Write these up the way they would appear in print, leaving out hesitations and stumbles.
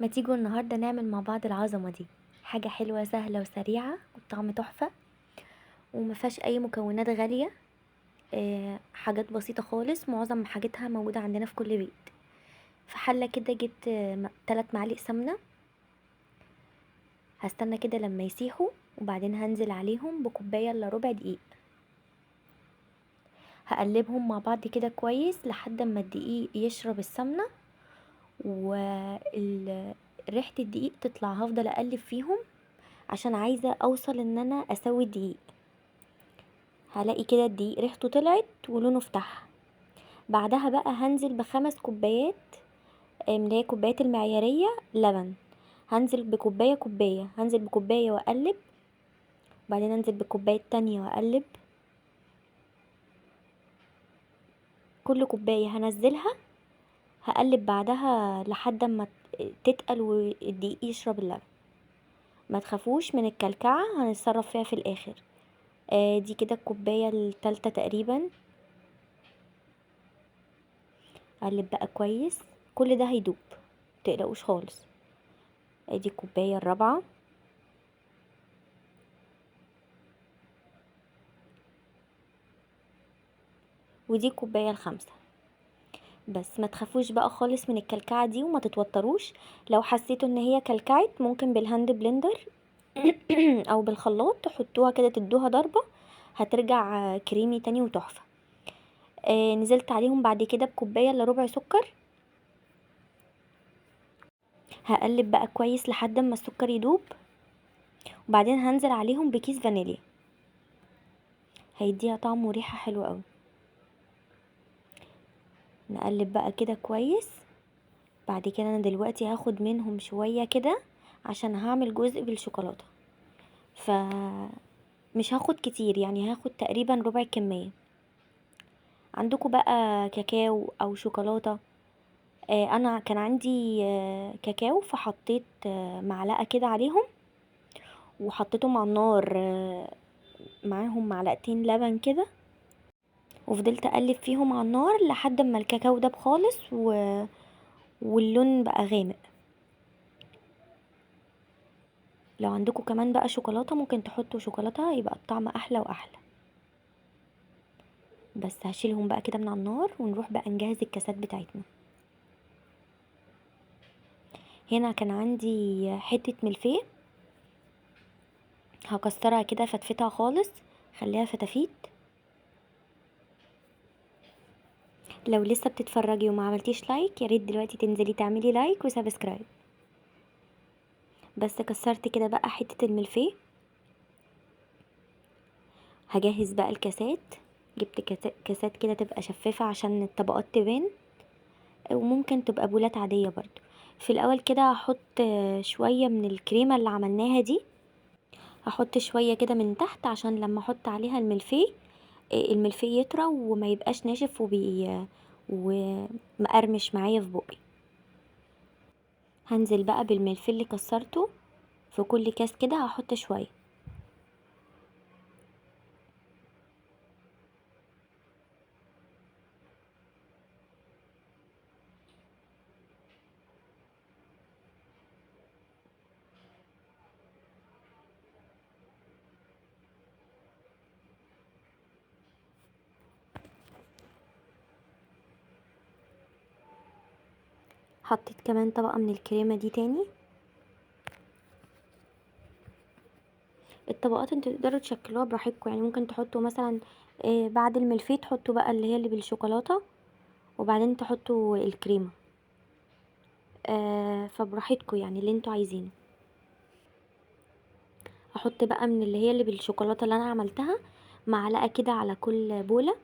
ما تيجوا النهاردة نعمل مع بعض العظمة دي؟ حاجة حلوة سهلة وسريعة والطعم تحفة ومفيهاش اي مكونات غالية. حاجات بسيطة خالص، معظم حاجتها موجودة عندنا في كل بيت. في حلة كده جبت 3 معالق سمنة. هستنى كده لما يسيحوا وبعدين هنزل عليهم بكوباية الا ربع دقيق. هقلبهم مع بعض كده كويس لحد ما الدقيق يشرب السمنة وريحة الدقيق تطلع. هفضل اقلب فيهم عشان عايزة اوصل ان انا اسوي الدقيق. هلاقي كده الدقيق ريحته طلعت ولونه فتح. بعدها بقى هنزل ب5 كوبايات، اللي هي كوبايات المعيارية لبن. هنزل بكوباية كوباية، هنزل بكوباية واقلب، بعدين انزل بكوباية تانية واقلب. كل كوباية هنزلها هقلب بعدها لحد ما تتقل والدقيق يشرب اللبن. ما تخافوش من الكلكعة، هنتصرف فيها في الاخر. دي كده الكوباية التالتة تقريبا. اقلب بقى كويس، كل ده هيدوب، متقلقوش خالص. ادي الكوباية الرابعة. ودي الكوباية الخامسة. بس ما تخافوش بقى خالص من الكلكعة دي وما تتوتروش. لو حسيتوا ان هي كلكعت ممكن بالهاند بلندر او بالخلاط تحطوها كده تدوها ضربة، هترجع كريمي تاني وتحفة. نزلت عليهم بعد كده بكوباية الا ربع سكر. هقلب بقى كويس لحد ما السكر يدوب، وبعدين هنزل عليهم بكيس فانيليا، هيديها طعم وريحة حلوة قوي. نقلب بقى كده كويس. بعد كده انا دلوقتي هاخد منهم شوية كده عشان هعمل جزء بالشوكولاتة، فمش هاخد كتير، يعني هاخد تقريبا ربع الكمية. عندكم بقى كاكاو او شوكولاتة؟ انا كان عندي كاكاو، فحطيت معلقة كده عليهم وحطيتهم على النار، معاهم معلقتين لبن كده، وفضلت اقلب فيهم على النار لحد ما الكاكاو داب خالص واللون بقى غامق. لو عندكم كمان بقى شوكولاتة ممكن تحطوا شوكولاتة، يبقى الطعم احلى واحلى. بس هشيلهم بقى كده من على النار ونروح بقى نجهز الكاسات بتاعتنا. هنا كان عندي حتة ملفيه، هكسرها كده فتفتها خالص، خليها فتافيت. لو لسه بتتفرجي وما عملتيش لايك، يا ريت دلوقتي تنزلي تعملي لايك وسبسكرايب. بس كسرت كده بقى حتة الملفيه. هجهز بقى الكاسات. جبت كاسات كده تبقى شفافة عشان الطبقات تبان، وممكن تبقى بولات عادية برضو. في الاول كده هحط شوية من الكريمة اللي عملناها دي، هحط شوية كده من تحت عشان لما احط عليها الملفيه، الملفيه يطرى وما يبقاش ناشف ومقرمش معايا في بقي. هنزل بقى بالملفيه اللي كسرته في كل كاس كده، هحط شويه. حطيت كمان طبقه من الكريمه دي تاني. الطبقات انتوا تقدروا تشكلوها براحتكم، يعني ممكن تحطوا مثلا بعد الملفيه تحطوا بقى اللي هي اللي بالشوكولاته، وبعدين تحطوا الكريمه. فبراحتكم يعني اللي انتوا عايزينه. احط بقى من اللي هي اللي بالشوكولاته اللي انا عملتها معلقه كده على كل بوله.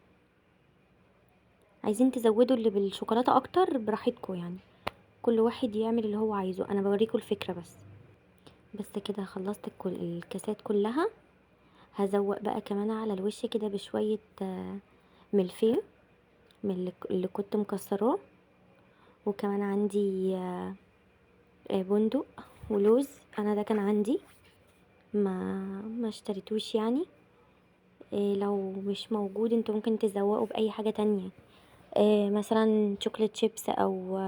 عايزين تزودوا اللي بالشوكولاته اكتر براحتكم، يعني كل واحد يعمل اللي هو عايزه، انا بوريكم الفكره بس. بس كده خلصت كل الكاسات كلها. هزوق بقى كمان على الوش كده بشويه ملفيه من اللي كنت مكسراه. وكمان عندي بندق ولوز، انا ده كان عندي، ما اشتريتوش يعني. لو مش موجود انتوا ممكن تزوقوا باي حاجه تانية، مثلا شوكولات شيبس او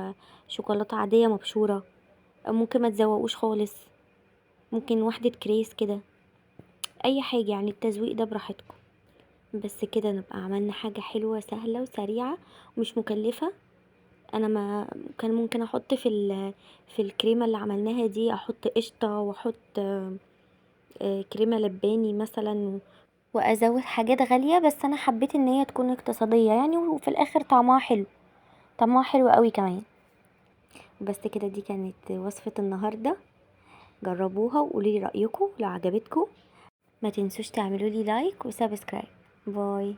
شوكولاته عاديه مبشوره. ممكن ما تزوقوش خالص، ممكن واحدة كريس كده، اي حاجة يعني. التزويق ده براحتكم. بس كده نبقى عملنا حاجة حلوة سهلة وسريعة ومش مكلفة. انا ما كان ممكن احط في الكريمة اللي عملناها دي، احط قشطة واحط كريمة لباني مثلا، وازود حاجات غالية، بس انا حبيت ان هي تكون اقتصادية يعني، وفي الاخر طعمها حلو، طعمها حلو قوي كمان. بس كده، دي كانت وصفة النهاردة. جربوها وقولي رأيكم لو عجبتكم. ما تنسوش تعملوا لي لايك وسبسكرايب. باي.